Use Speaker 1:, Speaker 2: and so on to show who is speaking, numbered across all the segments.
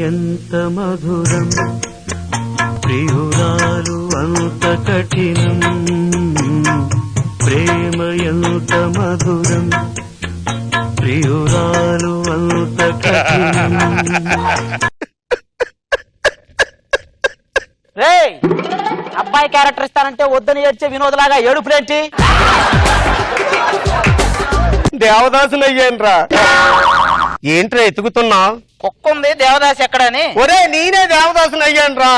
Speaker 1: ఎంత మధురం ప్రియురాలు అంత కఠినం ప్రేమ ఎంత మధురం ప్రియురాలు అంత కఠినం.
Speaker 2: రేయ్ అబ్బాయి క్యారెక్టర్ ఇస్తానంటే వద్దని ఏడ్చే వినోద్లాగా ఏడుపులేంటి?
Speaker 3: దేవదాసులు అయ్యాన్రా. ఏంట్రా ఎతుకుతున్నా?
Speaker 2: కుక్క ఉంది దేవదాస్ ఎక్కడని.
Speaker 3: ఒరే నేనే దేవదాసులు అయ్యాన్రా.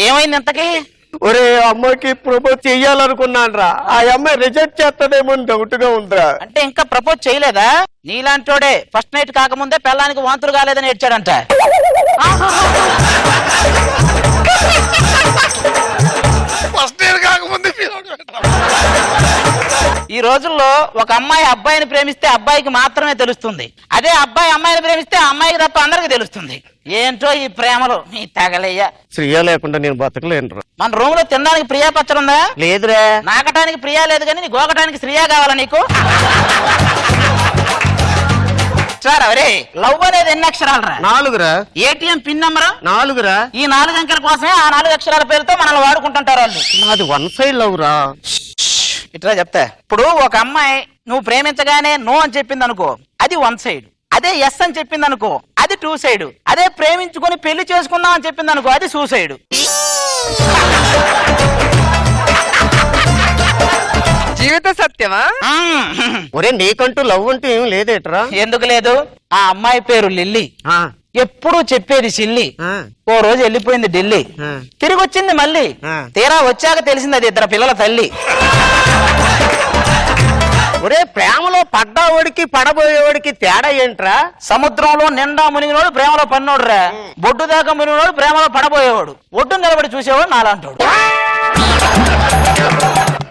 Speaker 2: ఏమైంది ఇంతకి?
Speaker 3: ఒరే అమ్మకి ప్రపోజ్ చెయ్యాలనుకున్నాను రా. ఆ అమ్మాయి రిజెక్ట్ చేస్తాడేమో డౌట్ గా ఉందిరా.
Speaker 2: అంటే ఇంకా ప్రపోజ్ చేయలేదా? నీలాంటోడే ఫస్ట్ నైట్ కాకముందే పెళ్ళానికి వాంతులు కాలేదని ఏడ్చాడంట. ఈ రోజుల్లో ఒక అమ్మాయి అబ్బాయిని ప్రేమిస్తే అబ్బాయికి మాత్రమే తెలుస్తుంది. అదే అబ్బాయి అమ్మాయిని ప్రేమిస్తే అమ్మాయికి తప్ప అందరికి తెలుస్తుంది. ఏంటో ఈ ప్రేమలో మీ తగలయ్యా.
Speaker 3: శ్రీయా లేకుండా నేను బతకలేనురా.
Speaker 2: మన రూమ్ లో తినడానికి ప్రియా పచ్చడి ఉందా?
Speaker 3: లేదురా.
Speaker 2: నాకటానికి ప్రియా లేదు కానీ నీ గోకటానికి శ్రీయా కావాలా నీకు? సార్ అవరే లవ్ అనేది ఎన్ని అక్షరాలు రా?
Speaker 3: 4రా.
Speaker 2: ఏటీఎం పిన్ నంబర్
Speaker 3: 4రా.
Speaker 2: ఈ 4 అంకెల కోసమే ఆ 4 అక్షరాల పేరుతో మనల్ని వాడుకుంటుంటారు వాళ్ళు.
Speaker 3: నాది 1 సైడ్ లవ్ రా.
Speaker 2: ఇట్లా చెప్తా. ఇప్పుడు ఒక అమ్మాయి నువ్వు ప్రేమించగానే నో అని చెప్పింది అనుకో, అది 1 సైడ్. అదే ఎస్ అని చెప్పింది అనుకో, అది 2 సైడ్. అదే ప్రేమించుకొని పెళ్లి చేసుకుందాం అని చెప్పింది అనుకో, అది సూసైడ్.
Speaker 4: జీవిత సత్యమా?
Speaker 3: ఒరే నీకంటూ లవ్ అంటూ ఏం లేదేట్రా?
Speaker 2: ఎందుకు లేదు? ఆ అమ్మాయి పేరు లిల్లీ. ఎప్పుడు చెప్పేది సిల్లి. ఓ రోజు వెళ్ళిపోయింది ఢిల్లీ. తిరిగి వచ్చింది మళ్ళీ. తీరా వచ్చాక తెలిసింది అది 2 పిల్లల తల్లి.
Speaker 3: ఒరే ప్రేమలో పడ్డావాడికి పడబోయేవాడికి తేడా ఏంట్రా?
Speaker 2: సముద్రంలో నిండా మునిగినోడు ప్రేమలో పడినోడు రా. బొడ్డు దాకా మునిగినోడు ప్రేమలో పడబోయేవాడు. ఒడ్డు నిలబడి చూసేవాడు నాలాంటోడు.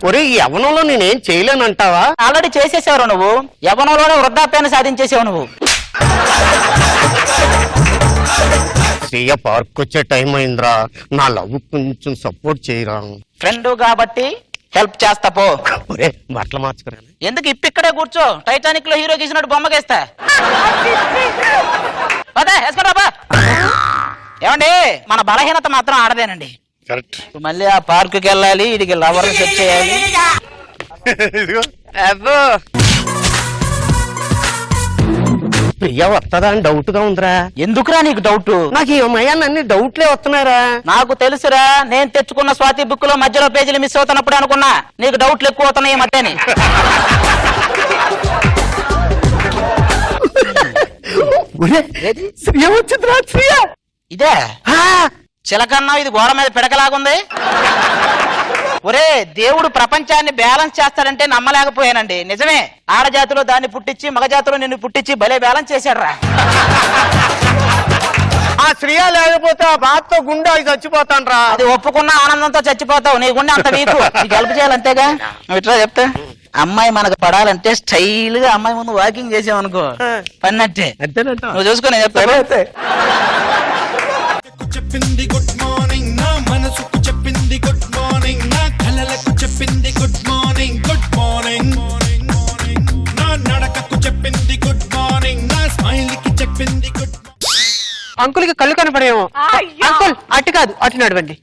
Speaker 3: ఒరే ఈ యవనంలో నేనేం చేయలేనంటావా?
Speaker 2: ఆల్రెడీ చేసేసావు నువ్వు. యవనంలోనే వృద్ధాప్యాన్ని సాధించేసావు నువ్వు.
Speaker 3: శ్రీయ పార్క్ వచ్చే టైం అయిందిరా. నా లవ్ కొంచెం సపోర్ట్ చేయరా.
Speaker 2: ఫ్రెండ్ కాబట్టి హెల్ప్ చేస్తా పో.
Speaker 3: ఒరే బట్టలు మార్చుకురా.
Speaker 2: ఎందుకు ఇక్కడే కూర్చో, టైటానిక్ లో హీరో గీసినట్టు బొమ్మకేస్తా. ఏమండి మన బలహీనత మాత్రం ఆడదేనండి. మళ్ళీ ఆ పార్కుకి వెళ్ళాలి, ఇడికి లవర్ సెట్ చేయాలి.
Speaker 3: ప్రియ వస్తుందా అని డౌట్ గా ఉందిరా.
Speaker 2: ఎందుకురా నీకు డౌట్?
Speaker 3: నాకు ఈ అమ్మాయి డౌట్లే వస్తున్నారా.
Speaker 2: నాకు తెలుసురా, నేను తెచ్చుకున్న స్వాతి బుక్ లో మధ్యలో పేజీలు మిస్ అవుతున్నప్పుడు అనుకున్నా నీకు డౌట్లు ఎక్కువ అవుతున్నాయి మట్టని. ఇదే చిలకన్నా ఇది గోడ మీద పిడకలాగుంది. ఒరే దేవుడు ప్రపంచాన్ని బ్యాలెన్స్ చేస్తాడంటే నమ్మలేకపోయానండి. నిజమే, ఆడజాతిలో దాన్ని పుట్టించి మగజాతిలో నిన్ను పుట్టించి భలే బ్యాలెన్స్ చేశాడు రా.
Speaker 3: ఆ శ్రీయా లేకపోతే ఆ బాధతో గుండె చచ్చిపోతాను రా.
Speaker 2: అది ఒప్పుకున్న ఆనందంతో చచ్చిపోతావు. నీ గుండె అంత వీకు, నీకు హెల్ప్ చేయాలంతేగా. ఇట్లా చెప్తా, అమ్మాయి మనకు పడాలంటే స్టైల్ గా అమ్మాయి ముందు వాకింగ్ చేసావనుకో పన్నట్టే. నువ్వు చూసుకుని చెప్తా.
Speaker 5: చెప్పింది గుడ్ మార్నింగ్, నా మనసుకు చెప్పింది గుడ్ మార్నింగ్, నా కలలకు చెప్పింది గుడ్ మార్నింగ్, గుడ్ మార్నింగ్. నా నడకకు చెప్పింది గుడ్ మార్నింగ్, నా స్మైల్ కి చెప్పింది గుడ్.
Speaker 4: అంకుల్కి కళ్ళు కనపడేమో. అంకుల్ అటు కాదు, అటు నడవండి.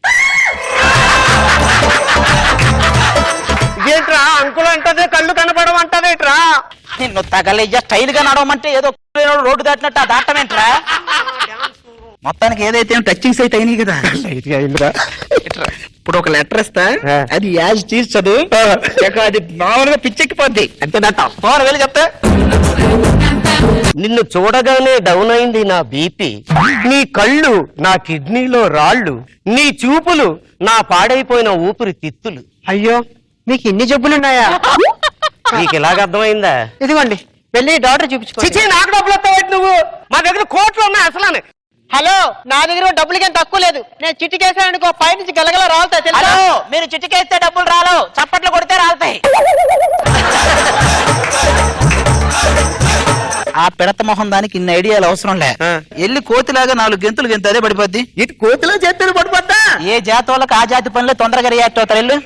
Speaker 3: ఏంట్రా అంకుల్ అంటదే కళ్ళు కనపడమంటదేట్రా?
Speaker 2: నిన్ను తగలయ్యా. స్టైల్ గా నడవమంటే ఏదో రోడ్డు దాటినట్టు ఆ దాటమేంట్రా? మొత్తానికి ఏదైతే టచింగ్స్ అయితే అయినాయి కదా. ఇప్పుడు ఒక లెటర్ ఇస్తా, అది యాజ్ తీసి చదువు. అది మామూలుగా పిచ్చెక్కిపోద్ది అంతేనట. వెళ్ళి చెప్తా.
Speaker 3: నిన్ను చూడగానే డౌన్ అయింది నా బీపీ. నీ కళ్ళు నా కిడ్నీలో రాళ్ళు, నీ చూపులు నా పాడైపోయిన ఊపిరి తిత్తులు.
Speaker 4: అయ్యో మీకు ఇన్ని జబ్బులున్నాయా?
Speaker 3: నీకు ఇలాగ అర్థమైందా?
Speaker 4: ఇదిగోండి వెళ్ళి డాక్టర్ చూపించుకో.
Speaker 3: నాకు డబ్బులు వస్తావు నువ్వు? మా దగ్గర కోట్లు ఉన్నాయి అసలు.
Speaker 4: హలో, నా దగ్గర డబ్బులకేం తక్కువ లేదు. నేను చిట్టికేసానుకో పైనుంచి గలగల రాలుతాయి తెలుసా?
Speaker 2: మీరు చిట్టికేస్తే డబ్బులు రాలవు, చప్పట్లు కొడితే రాలుతాయి. ఆ పిడత మొహం దానికి ఇన్ని ఐడియాలు అవసరం లే. ఎల్లి కోతిలాగా 4 గెంతులు గెంతు అదే పడిపోద్ది.
Speaker 3: ఇటు కోతిలో చేతులు పడిపోద్దా?
Speaker 2: ఏ జాతి వాళ్ళకి ఆ జాతి పనులే తొందరగా రియాక్ట్ అవుతారు. వెళ్ళు.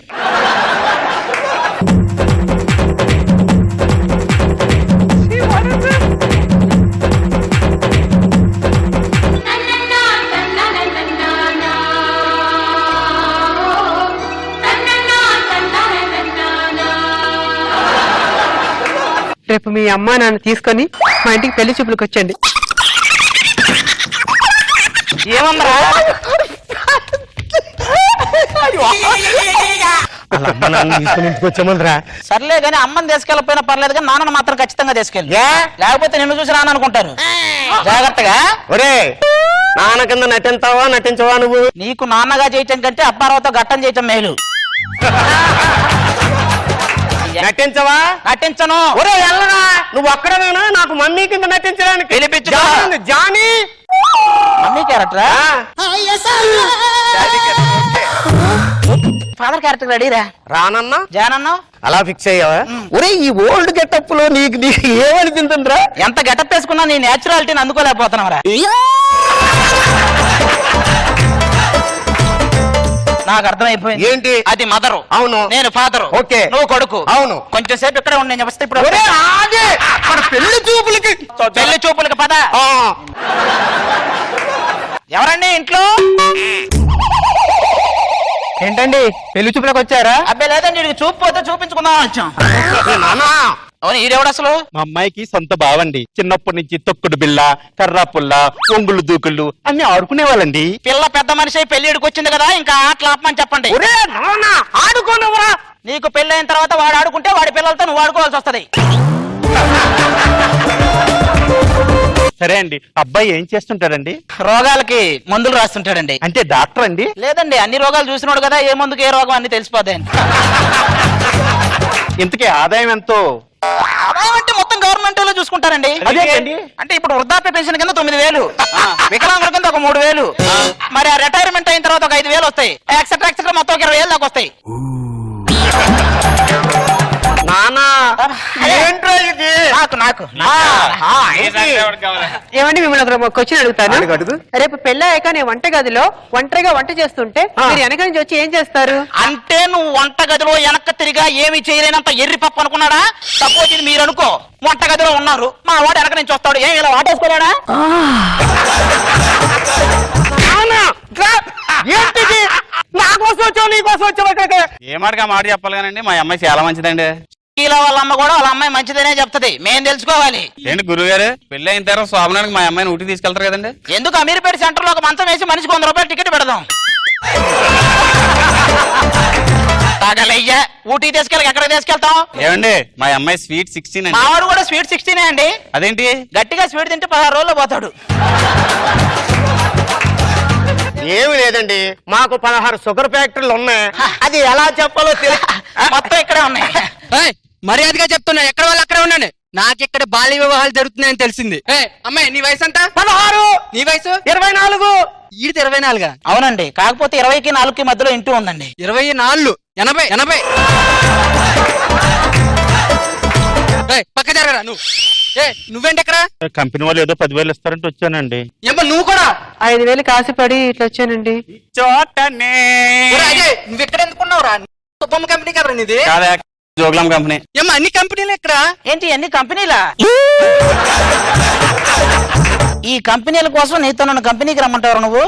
Speaker 4: రేపు మీ అమ్మ నాన్న తీసుకొని మా ఇంటికి పెళ్లి చూపులకు వచ్చండి.
Speaker 2: ఏమన్నా
Speaker 3: వాళ్ళ అమ్మ నాన్న తీసుకుని ఇంటికి వచ్చామనరా.
Speaker 2: సర్లే గానీ అమ్మని తీసుకెళ్ళకపోయినా పర్లేదు కానీ నాన్నను మాత్రం ఖచ్చితంగా తీసుకెళ్ళి, లేకపోతే నిన్ను చూసి నాన్న అనుకుంటారు. జాగ్రత్తగా.
Speaker 3: ఒరే నాన్న కింద నటించావా నటించవా నువ్వు?
Speaker 2: నీకు నాన్నగా చేయటం కంటే అప్పారావుతో గట్టం చేయటం మేలు.
Speaker 3: నటించవా?
Speaker 2: నటించను.
Speaker 3: ఒరే ఎల్లరా నువ్వు అక్కడవేనా నాకు మమ్మీ కింద నటించడానికి?
Speaker 2: పిలిపించు.
Speaker 3: జానీ
Speaker 2: మమ్మీ క్యారెక్టరా? ఫాదర్ క్యారెక్టర్ రెడీరా?
Speaker 3: రానన్నా
Speaker 2: జానన్నా
Speaker 3: అలా ఫిక్స్ అయ్యావా? ఒరే ఈ ఓల్డ్ గెటప్ లో నీకు ఏమనిపించిందిరా?
Speaker 2: ఎంత గెటప్ వేసుకున్నా నీ నేచురాలిటీని అందుకోలేకపోతున్నావురా. నాకు అర్థమైపోయింది.
Speaker 3: ఏంటి?
Speaker 2: అది మదరు,
Speaker 3: అవును.
Speaker 2: నేను ఫాదరు,
Speaker 3: ఓకే.
Speaker 2: నువ్వు కొడుకు.
Speaker 3: అవును.
Speaker 2: కొంచెం సేపు ఇక్కడే ఉండి నేను వస్తే ఇప్పుడు
Speaker 3: ఒరే ఆగే మన పెళ్లి చూపులకి
Speaker 2: పెళ్లి చూపులకు పద.
Speaker 3: ఆ,
Speaker 2: ఎవరండి ఇంట్లో?
Speaker 4: ఏంటండి పెళ్లి చూపులకు వచ్చారా?
Speaker 2: అబ్బాయి లేదండి, వీడికి చూపు పోతే చూపించుకుందాం వచ్చాం.
Speaker 3: నాన్నా
Speaker 2: అవును, ఈడెవడు అసలు?
Speaker 6: మా అమ్మాయికి సొంత బావండి. చిన్నప్పటి నుంచి తొక్కుడు బిళ్ళ, కర్రా పుల్ల, ఒంగులు దూకుళ్ళు అన్ని ఆడుకునేవాళ్ళండి.
Speaker 2: పిల్ల పెద్ద మనిషి అయి పెళ్లిడికి వచ్చింది కదా, ఇంకా ఆటలు ఆపమని చెప్పండి.
Speaker 3: ఒరే నాన్న ఆడుకోనవరా?
Speaker 2: నీకు పెళ్ళైన తర్వాత వాడు ఆడుకుంటే వాడి పిల్లలతో నువ్వు ఆడుకోవాల్సి వస్తది.
Speaker 6: సరే అండి, అబ్బాయి ఏం చేస్తుంటాడండి?
Speaker 2: రోగాలకి మందులు రాస్తుంటాడండి.
Speaker 6: అంటే డాక్టర్ అండి?
Speaker 2: లేదండి, అన్ని రోగాలు చూసినాడు కదా, ఏ మందుకు ఏ రోగం అన్ని తెలిసిపోతాయండి.
Speaker 6: ఇంతకీ ఆదాయం ఎంతో?
Speaker 2: ఆదాయం అంటే మొత్తం గవర్నమెంట్ లో చూసుకుంటారండి.
Speaker 6: అదేంటండి?
Speaker 2: అంటే ఇప్పుడు వృద్ధాప్య పెన్షన్ కింద 9,000, వికలాంగుల కింద ఒక 3,000, మరి ఆ రిటైర్మెంట్ అయిన తర్వాత ఒక 5,000 వస్తాయి, ఎక్సెట్రా ఎక్సెట్రా మొత్తం ఒక 20,000 దాకా వస్తాయి.
Speaker 3: నానా ఏంట్రా ఇది?
Speaker 2: నాకు
Speaker 4: ఏమండి మిమ్మల్ని ఒక క్వశ్చన్ అడుగుతాను.
Speaker 3: అడుగు, అడుగు.
Speaker 4: రేపు పెళ్ళయ్యాక నేను వంటగదిలో ఒంటరిగా వంట చేస్తుంటే మీరు వెనక నుంచి వచ్చి ఏం చేస్తారు?
Speaker 2: అంటే నువ్వు వంటగదిలో వెనక్కి తిరిగా ఏమి చేయలేనంత ఎర్రి పప్పు అనుకున్నాడా? సపోజ్ ఇది మీరు అనుకో, వంటగదిలో ఉన్నారు, మా వాడు వెనక నుంచి వస్తాడు, ఏమి ఇలా వాటేసుకోలేడా?
Speaker 3: ఏంటిది? నా కోసం వచ్చావు నీ కోసం వచ్చావు ఇక్కడికి?
Speaker 6: ఏ మాటగా మాట చెప్పాలి కానండి, మా అమ్మాయి చాలా మంచిదండి.
Speaker 2: ఇలా వాళ్ళ అమ్మ కూడా వాళ్ళ అమ్మాయి మంచిదనే చెప్తది, మేం తెలుసుకోవాలి.
Speaker 6: ఏంటి గురుగారు, పెళ్లి అయిన తర్వాత స్వామినానికి మా అమ్మాయిని ఊటికి తీసుకెళ్తారు కదండి?
Speaker 2: ఎందుకు అమీర్పేట సెంటర్ లో ఒక మంచం వేసి మనిషికి 100 రూపాయలు టికెట్ పెడదాం. తాగలయ్యా, ఊటీ తీసుకెళ్ళి ఎక్కడికి తీసుకెళ్తాం?
Speaker 6: ఏమండి మా అమ్మాయి స్వీట్ 16 అండి.
Speaker 2: మావాడు కూడా స్వీట్ 16 అండి.
Speaker 6: అదేంటి?
Speaker 2: గట్టిగా స్వీట్ తింటే 16 రోజుల్లో పోతాడు.
Speaker 3: ఏమి లేదండి, మాకు 16 షుగర్ ఫ్యాక్టరీలు ఉన్నాయి, అది ఎలా చెప్పాలో
Speaker 2: మొత్తం ఇక్కడే ఉన్నాయి.
Speaker 7: మర్యాదగా చెప్తున్నా, ఎక్కడ వాళ్ళు అక్కడే ఉన్నాను. నాకు ఇక్కడ బాల్య వివాహాలు జరుగుతున్నాయని తెలిసింది. అమ్మాయి నీ వయసు ఎంత?
Speaker 3: 16.
Speaker 7: నీ వయసు?
Speaker 3: 24.
Speaker 7: ఈడితే 24.
Speaker 2: అవునండి, కాకపోతే 20కి 4కి మధ్యలో ఇంటూ ఉందండి.
Speaker 7: 24, 80. పక్క జరగరా నువ్వు. నువ్వేంటి ఎక్కడ?
Speaker 6: కంపెనీ వాళ్ళు ఏదో 10,000 ఇస్తారంటే వచ్చానండి.
Speaker 7: ఏమ్మా నువ్వు కూడా?
Speaker 4: 5,000 కాసిపడి ఇట్లా వచ్చానండి.
Speaker 6: చోటనే
Speaker 7: నువ్వు ఎక్కడ ఎందుకున్నావురా? బొమ్మ కంపెనీ కదరా నీది?
Speaker 6: కాదా, జోగులాం కంపెనీ.
Speaker 7: ఏమ్మా అన్ని కంపెనీలు ఎక్కడ?
Speaker 2: ఏంటి అన్ని కంపెనీలా? ఈ కంపెనీల కోసం నీతో నన్ను కంపెనీకి రమ్మంటారు నువ్వు?